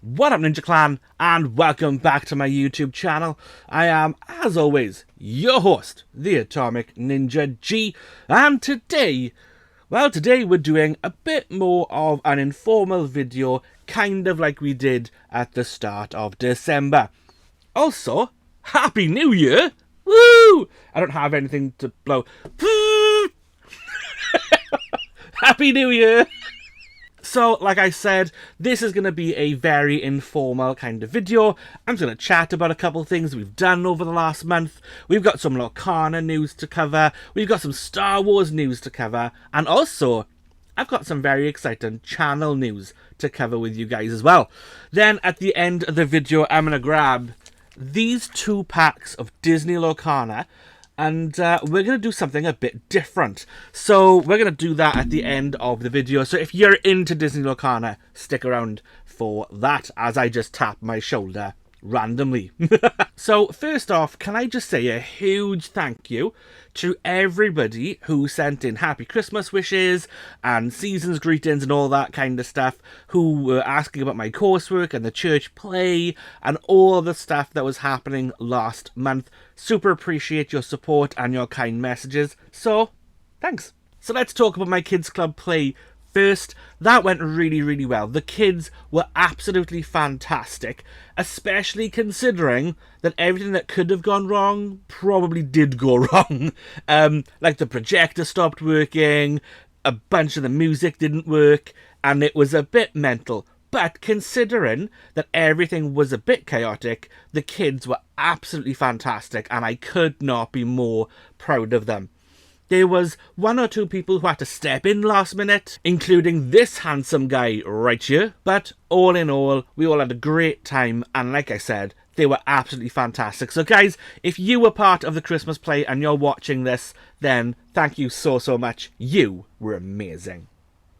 What up, Ninja Clan, and welcome back to my YouTube channel. I am, as always, your host, the Atomic Ninja G, and today we're doing a bit more of an informal video, kind of like we did at the start of December. Also, Happy New Year! Woo! I don't have anything to blow. Happy New Year! So, like I said, this is going to be a very informal kind of video. I'm just going to chat about a couple of things we've done over the last month. We've got some Lorcana news to cover. We've got some Star Wars news to cover. And also, I've got some very exciting channel news to cover with you guys as well. Then, at the end of the video, I'm going to grab these 2 packs of Disney Lorcana. And we're going to do something a bit different. So we're going to do that at the end of the video. So if you're into Disney Lorcana, stick around for that as I just tap my shoulder randomly. So first off, can I just say a huge thank you to everybody who sent in happy Christmas wishes and season's greetings and all that kind of stuff, who were asking about my coursework and the church play and all the stuff that was happening last month. Super appreciate your support and your kind messages, so thanks. So let's talk about my kids club play first. That went really well. The kids were absolutely fantastic, especially considering that everything that could have gone wrong probably did go wrong. Like the projector stopped working, a bunch of the music didn't work, and it was a bit mental. But considering that everything was a bit chaotic, the kids were absolutely fantastic, and I could not be more proud of them. There was 1 or 2 people who had to step in last minute, including this handsome guy right here. But all in all, we all had a great time, and like I said, they were absolutely fantastic. So guys, if you were part of the Christmas play and you're watching this, then thank you so much. You were amazing.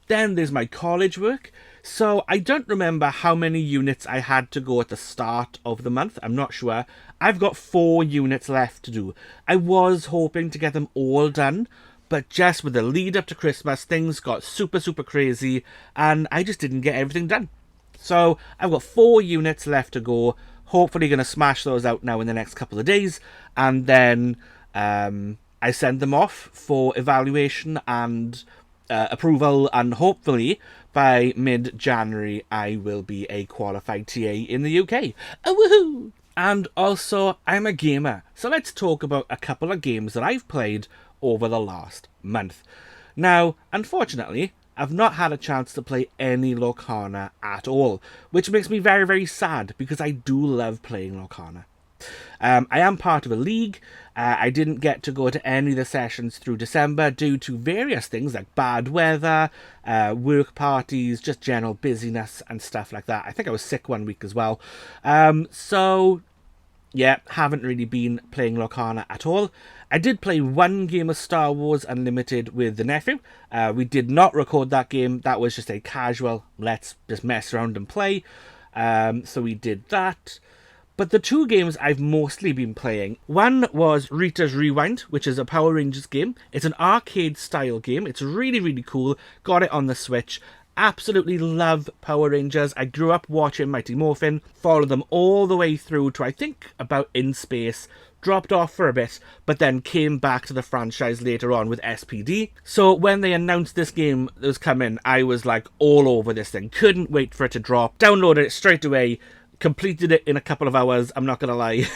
Then there's my college work. So I don't remember how many units I had to go at the start of the month. I'm not sure. I've got 4 units left to do. I was hoping to get them all done, but just with the lead up to Christmas, things got super crazy and I just didn't get everything done. So I've got 4 units left to go. Hopefully going to smash those out now in the next couple of days, and then I send them off for evaluation and approval, and hopefully by mid-January I will be a qualified TA in the UK. Oh, woohoo! And also, I'm a gamer, so let's talk about a couple of games that I've played over the last month. Now, unfortunately, I've not had a chance to play any Lorcana at all, which makes me very sad because I do love playing Lorcana. I am part of a league. I didn't get to go to any of the sessions through December due to various things like bad weather, work parties, just general busyness and stuff like that. I think I was sick 1 week as well. So, yeah, haven't really been playing Lorcana at all. I did play 1 game of Star Wars Unlimited with the nephew. We did not record that game. That was just a casual, let's just mess around and play. So we did that. But the 2 games I've mostly been playing, one was Rita's Rewind, which is a Power Rangers game. It's an arcade style game. It's really cool. Got it on the Switch. Absolutely love Power Rangers. I grew up watching Mighty Morphin, followed them all the way through to I think about In Space, dropped off for a bit, but then came back to the franchise later on with SPD. So when they announced this game that was coming, I was like all over this thing. Couldn't wait for it to drop. Downloaded it straight away. Completed it in a couple of hours, I'm not gonna lie.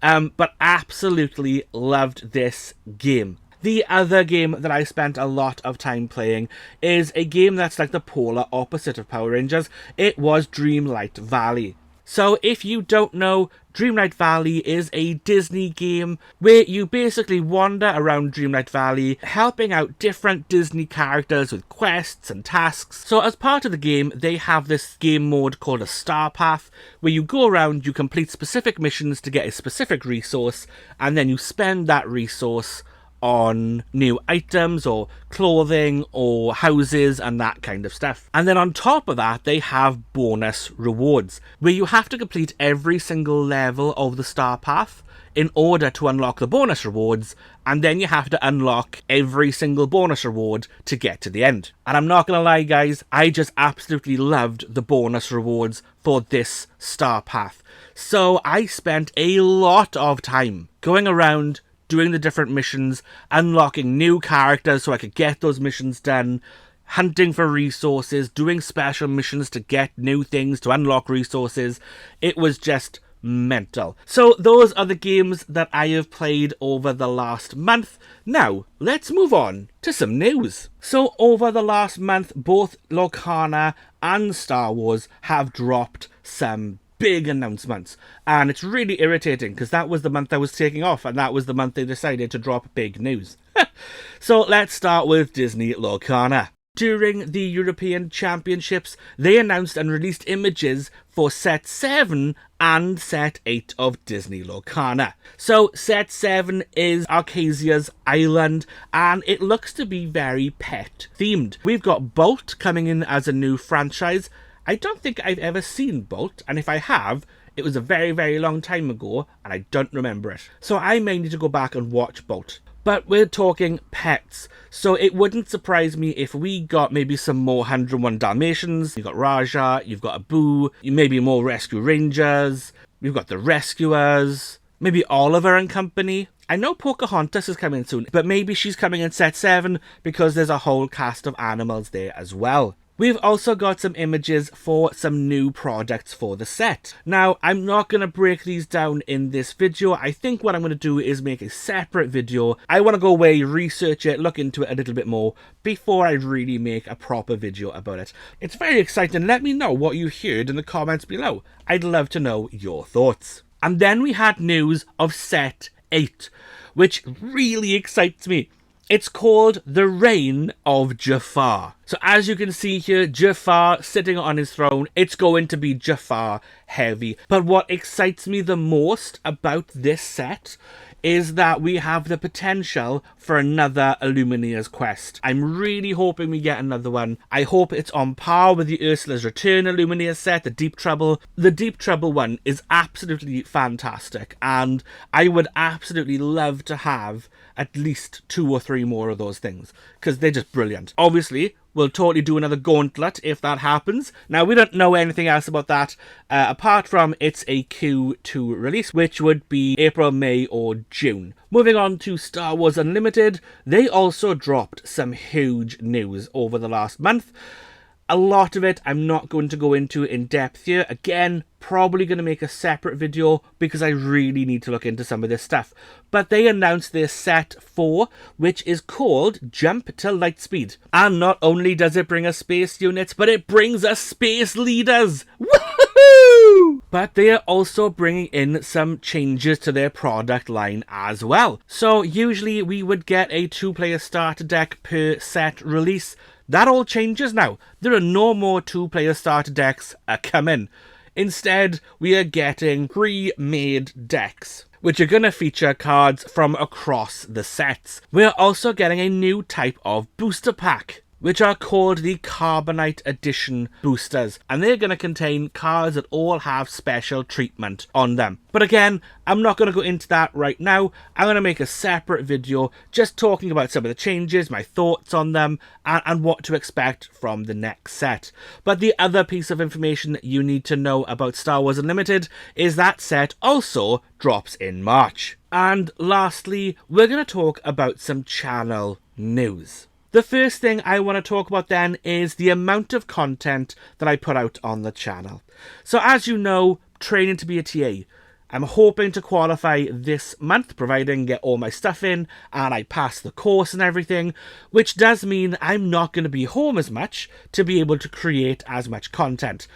But absolutely loved this game. The other game that I spent a lot of time playing is a game that's like the polar opposite of Power Rangers. It was Dreamlight Valley. So if you don't know, Dreamlight Valley is a Disney game where you basically wander around Dreamlight Valley helping out different Disney characters with quests and tasks. So as part of the game, they have this game mode called a Star Path where you go around, you complete specific missions to get a specific resource, and then you spend that resource on new items or clothing or houses and that kind of stuff. And then on top of that, they have bonus rewards where you have to complete every single level of the star path in order to unlock the bonus rewards, and then you have to unlock every single bonus reward to get to the end. And I'm not gonna lie guys, I just absolutely loved the bonus rewards for this star path. So I spent a lot of time going around doing the different missions, unlocking new characters so I could get those missions done, hunting for resources, doing special missions to get new things, to unlock resources. It was just mental. So those are the games that I have played over the last month. Now, let's move on to some news. So over the last month, both Lorcana and Star Wars have dropped some big announcements, and it's really irritating because that was the month I was taking off, and that was the month they decided to drop big news. So let's start with Disney Lorcana. During the European Championships, they announced and released images for Set 7 and Set 8 of Disney Lorcana. So Set 7 is Arcasia's island, and it looks to be very pet themed. We've got Bolt coming in as a new franchise. I don't think I've ever seen Bolt, and if I have, it was a very, very long time ago, and I don't remember it. So I may need to go back and watch Bolt. But we're talking pets, so it wouldn't surprise me if we got maybe some more 101 Dalmatians. You've got Raja, you've got Abu, maybe more Rescue Rangers, we've got the Rescuers, maybe Oliver and Company. I know Pocahontas is coming soon, but maybe she's coming in Set 7 because there's a whole cast of animals there as well. We've also got some images for some new products for the set. Now, I'm not going to break these down in this video. I think what I'm going to do is make a separate video. I want to go away, research it, look into it a little bit more before I really make a proper video about it. It's very exciting. Let me know what you heard in the comments below. I'd love to know your thoughts. And then we had news of Set 8, which really excites me. It's called The Reign of Jafar. So as you can see here, Jafar sitting on his throne, it's going to be Jafar heavy. But what excites me the most about this set is that we have the potential for another Illumineer's quest. I'm really hoping we get another one. I hope it's on par with the Ursula's Return Illumineer set, the Deep Trouble. The Deep Trouble one is absolutely fantastic, and I would absolutely love to have at least 2 or 3 more of those things, because they're just brilliant. Obviously, we'll totally do another Gauntlet if that happens. Now, we don't know anything else about that, apart from it's a Q2 release, which would be April, May, or June. Moving on to Star Wars Unlimited, they also dropped some huge news over the last month. A lot of it I'm not going to go into in depth here. Again, probably going to make a separate video because I really need to look into some of this stuff. But they announced their Set 4, which is called Jump to Lightspeed. And not only does it bring us space units, but it brings us space leaders. Woohoo! But they are also bringing in some changes to their product line as well. So usually we would get a 2-player starter deck per set release. That all changes now. There are no more 2-player starter decks coming. Instead, we are getting pre-made decks, which are going to feature cards from across the sets. We're also getting a new type of booster pack, which are called the Carbonite Edition boosters, and they're going to contain cards that all have special treatment on them. But again, I'm not going to go into that right now. I'm going to make a separate video just talking about some of the changes, my thoughts on them, and what to expect from the next set. But the other piece of information that you need to know about Star Wars Unlimited is that set also drops in March. And lastly, we're going to talk about some channel news. The first thing I want to talk about then is the amount of content that I put out on the channel. So as you know, training to be a TA. I'm hoping to qualify this month, providing I get all my stuff in and I pass the course and everything, which does mean I'm not going to be home as much to be able to create as much content.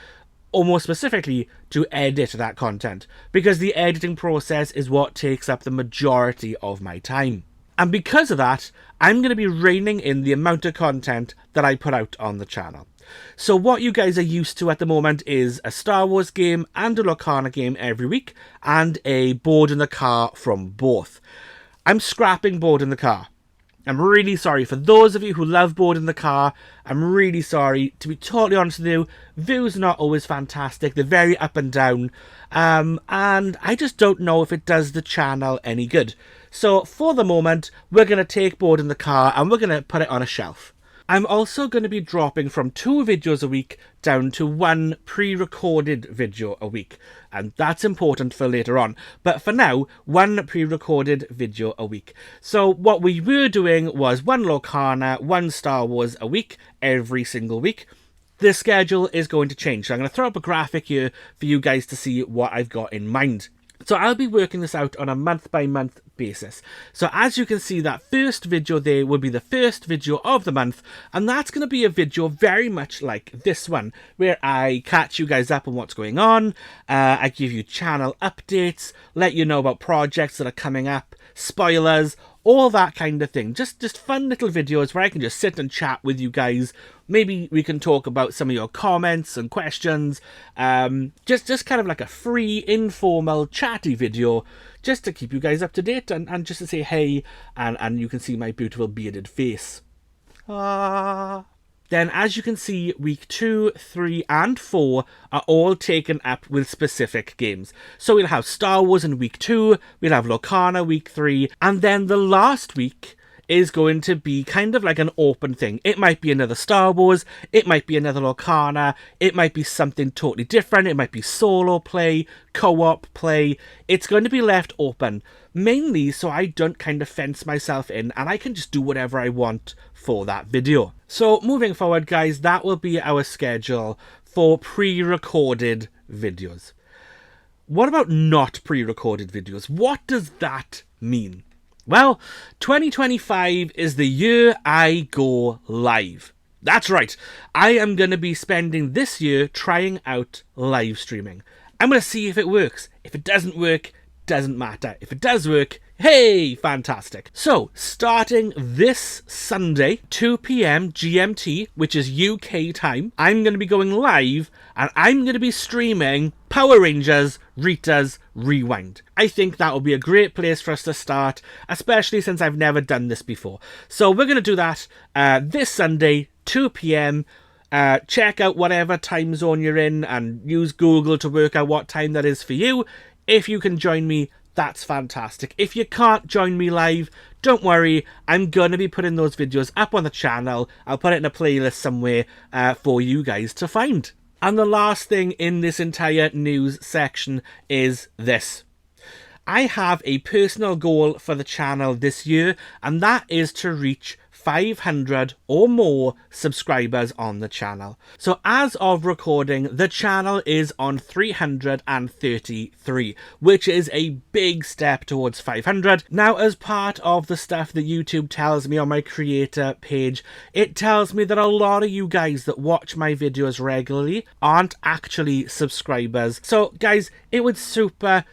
Or more specifically, to edit that content, because the editing process is what takes up the majority of my time. And because of that, I'm going to be reining in the amount of content that I put out on the channel. So what you guys are used to at the moment is a Star Wars game and a Lorcana game every week, and a board in the car from both. I'm scrapping board in the car. I'm really sorry. For those of you who love board in the car, I'm really sorry. To be totally honest with you, views are not always fantastic. They're very up and down. And I just don't know if it does the channel any good. So for the moment, we're going to take board in the car and we're going to put it on a shelf. I'm also going to be dropping from 2 videos a week down to 1 pre-recorded video a week. And that's important for later on. But for now, 1 pre-recorded video a week. So what we were doing was 1 Lorcana, 1 Star Wars a week, every single week. The schedule is going to change. So I'm going to throw up a graphic here for you guys to see what I've got in mind. So I'll be working this out on a month-by-month basis. So as you can see, that first video there will be the first video of the month, and that's going to be a video very much like this one, where I catch you guys up on what's going on, I give you channel updates, let you know about projects that are coming up, spoilers, all that kind of thing. Just fun little videos where I can just sit and chat with you guys. Maybe we can talk about some of your comments and questions. Just kind of like a free, informal, chatty video, just to keep you guys up to date and just to say hey, and you can see my beautiful bearded face. Then, as you can see, week 2, 3, and 4 are all taken up with specific games. So we'll have Star Wars in week 2, we'll have Lorcana week 3, and then the last week is going to be kind of like an open thing. It might be another Star Wars, it might be another Lorcana, it might be something totally different, it might be solo play, co-op play. It's going to be left open, mainly so I don't kind of fence myself in and I can just do whatever I want for that video. So moving forward, guys, that will be our schedule for pre-recorded videos. What about not pre-recorded videos? What does that mean? Well, 2025 is the year I go live. That's right. I am going to be spending this year trying out live streaming. I'm going to see if it works. If it doesn't work, doesn't matter. If it does work, hey, fantastic. So, starting this Sunday, 2 p.m. GMT, which is UK time, I'm going to be going live and I'm going to be streaming Power Rangers Rita's Rewind. I think that will be a great place for us to start, especially since I've never done this before. So we're going to do that this Sunday, 2 p.m. Check out whatever time zone you're in and use Google to work out what time that is for you. If you can join me, that's fantastic. If you can't join me live, don't worry. I'm going to be putting those videos up on the channel. I'll put it in a playlist somewhere for you guys to find. And the last thing in this entire news section is this. I have a personal goal for the channel this year, and that is to reach 500 or more subscribers on the channel. So as of recording, the channel is on 333, which is a big step towards 500. Now, as part of the stuff that YouTube tells me on my creator page, it tells me that a lot of you guys that watch my videos regularly aren't actually subscribers. So guys, it would super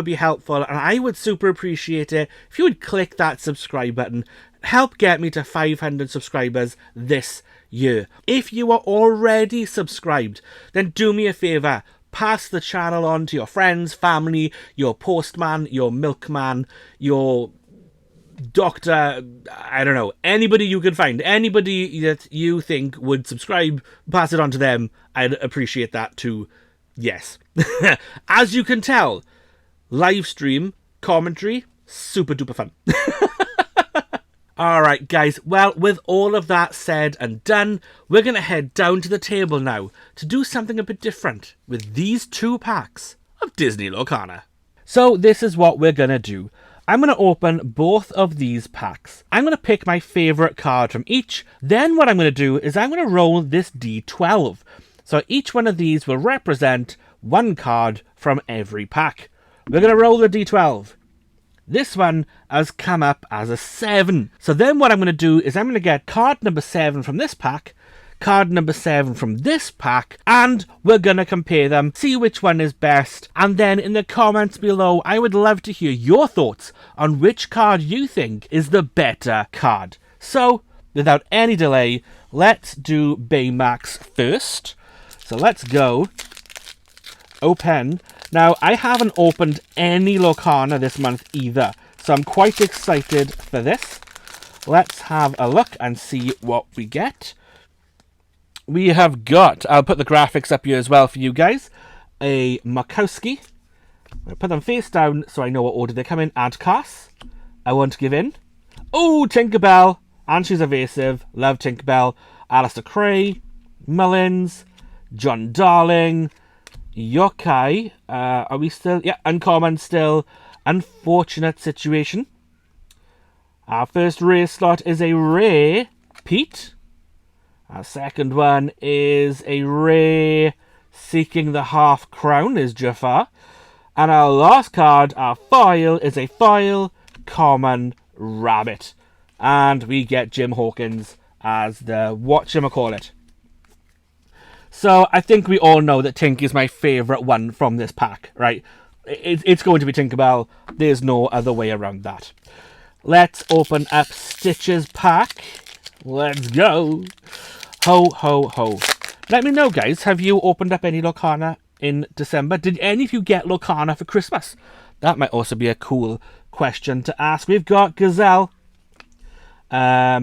be helpful, and I would super appreciate it if you would click that subscribe button. Help get me to 500 subscribers this year. If you are already subscribed, then do me a favour. Pass the channel on to your friends, family, your postman, your milkman, your doctor, I don't know, anybody you can find. Anybody that you think would subscribe, pass it on to them. I'd appreciate that too. Yes. As you can tell, live stream, commentary, super duper fun. Alright guys, well, with all of that said and done, we're going to head down to the table now to do something a bit different with these 2 packs of Disney Lorcana. So this is what we're going to do. I'm going to open both of these packs. I'm going to pick my favourite card from each. Then what I'm going to do is I'm going to roll this D12. So each one of these will represent 1 card from every pack. We're going to roll the D12. This one has come up as a 7. So then what I'm going to do is I'm going to get card number 7 from this pack, card number 7 from this pack, and we're going to compare them, see which one is best. And then in the comments below, I would love to hear your thoughts on which card you think is the better card. So without any delay, let's do Baymax first. So let's go. Open. Now, I haven't opened any Lorcana this month either, So I'm quite excited for this. Let's have a look and see what we get. We have got, I'll put the graphics up here as well for you guys, a Markowski. I'll put them face down so I know what order they come in. And Cass. I won't give in. Oh, Tinkerbell. And she's evasive. Love Tinkerbell. Alistair Cray. Mullins. John Darling. Yokai. Are we still? Yeah, uncommon still. Unfortunate situation. Our first rare slot is a rare Pete. Our second one is a rare Seeking the Half Crown is Jafar. And our last card, our foil, is a foil common rabbit. And we get Jim Hawkins as the whatchamacallit. So I think we all know that Tink is my favourite one from this pack, right? It's going to be Tinkerbell. There's no other way around that. Let's open up Stitch's pack. Let's go. Ho, ho, ho. Let me know, guys. Have you opened up any Lorcana in December? Did any of you get Lorcana for Christmas? That might also be a cool question to ask. We've got Gazelle. Adore.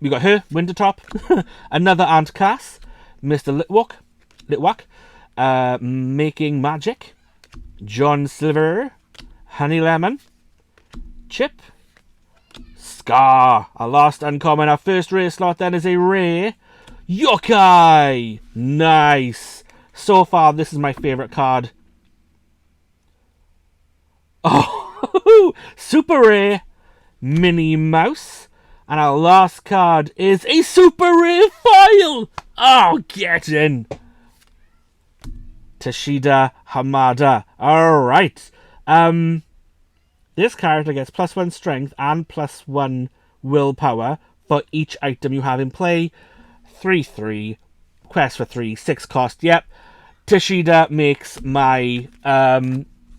We got her, Wintertop. Another Aunt Cass. Mr. Litwack. Making Magic. John Silver. Honey Lemon. Chip. Scar. Our last uncommon. Our first rare slot then is a rare. Yokai! Nice. So far, this is my favourite card. Oh, super rare Minnie Mouse. And our last card is a super rare foil. Oh, get in. Tashida Hamada. All right. This character gets +1 strength and +1 willpower for each item you have in play. 3/3, quest for 3, 6 cost. Yep, Tashida makes my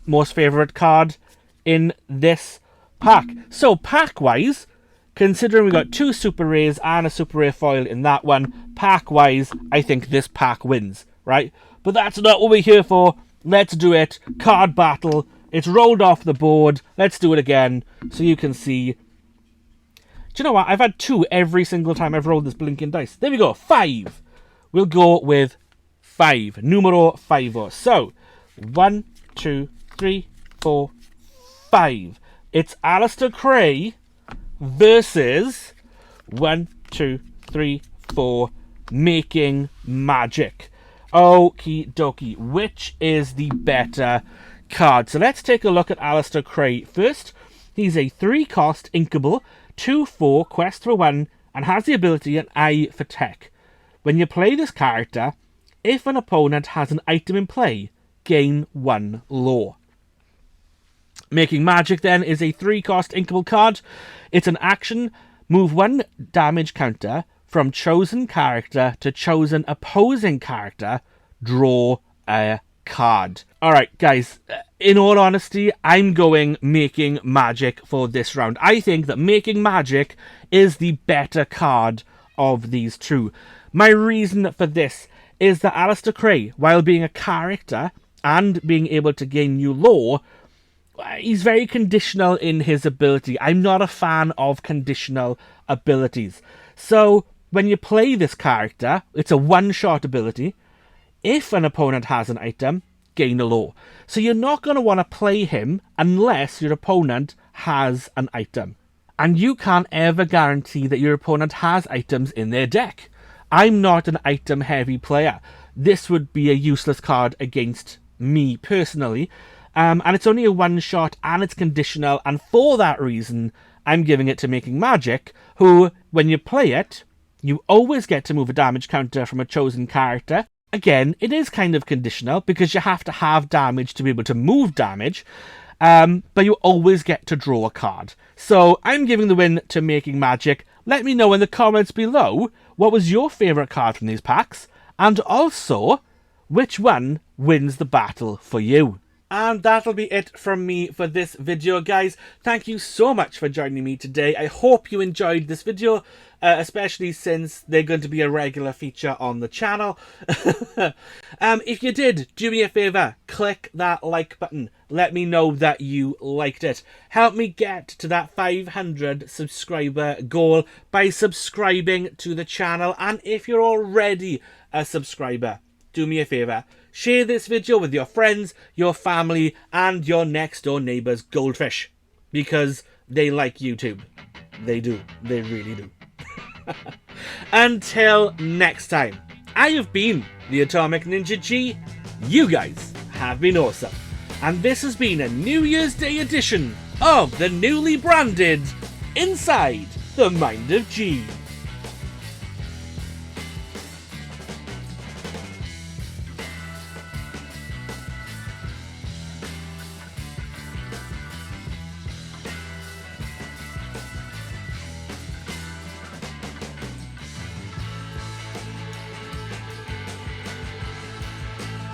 most favourite card in this pack. So pack-wise, considering we got 2 super rares and a super rare foil in that one, pack-wise, I think this pack wins, right? But that's not what we're here for. Let's do it. Card battle. It's rolled off the board. Let's do it again so you can see. Do you know what? I've had 2 every single time I've rolled this blinking dice. There we go. 5. We'll go with 5. Numero 5. So, 1, 2, 3, 4, 5. It's Alistair Cray versus 1, 2, 3, 4, Making Magic. Okie dokie. Which is the better card? So let's take a look at Alistair Cray first. He's a 3-cost inkable, 2/4 quest for 1, and has the ability an Eye for Tech. When you play this character, if an opponent has an item in play, gain 1 lore. Making Magic then is a 3-cost inkable card. It's an action, move 1 damage counter from chosen character to chosen opposing character, draw a card. Alright guys, in all honesty, I'm going Making Magic for this round. I think that Making Magic is the better card of these 2. My reason for this is that Alistair Cray, while being a character and being able to gain new lore, he's very conditional in his ability. I'm not a fan of conditional abilities. So when you play this character, it's a one-shot ability. If an opponent has an item, gain a lore. So you're not going to want to play him unless your opponent has an item. And you can't ever guarantee that your opponent has items in their deck. I'm not an item-heavy player. This would be a useless card against me personally. And it's only a one-shot and it's conditional. And for that reason, I'm giving it to Making Magic, who, when you play it, you always get to move a damage counter from a chosen character. Again, it is kind of conditional because you have to have damage to be able to move damage, but you always get to draw a card. So I'm giving the win to Making Magic. Let me know in the comments below what was your favourite card from these packs, and also which one wins the battle for you. And that'll be it from me for this video, guys. Thank you so much for joining me today. I hope you enjoyed this video, especially since they're going to be a regular feature on the channel. If you did, do me a favour, click that like button. Let me know that you liked it. Help me get to that 500 subscriber goal by subscribing to the channel. And if you're already a subscriber, do me a favour, share this video with your friends, your family, and your next door neighbour's goldfish. Because they like YouTube. They do. They really do. Until next time, I have been the Atomic Ninja G. You guys have been awesome. And this has been a New Year's Day edition of the newly branded Inside the Mind of G.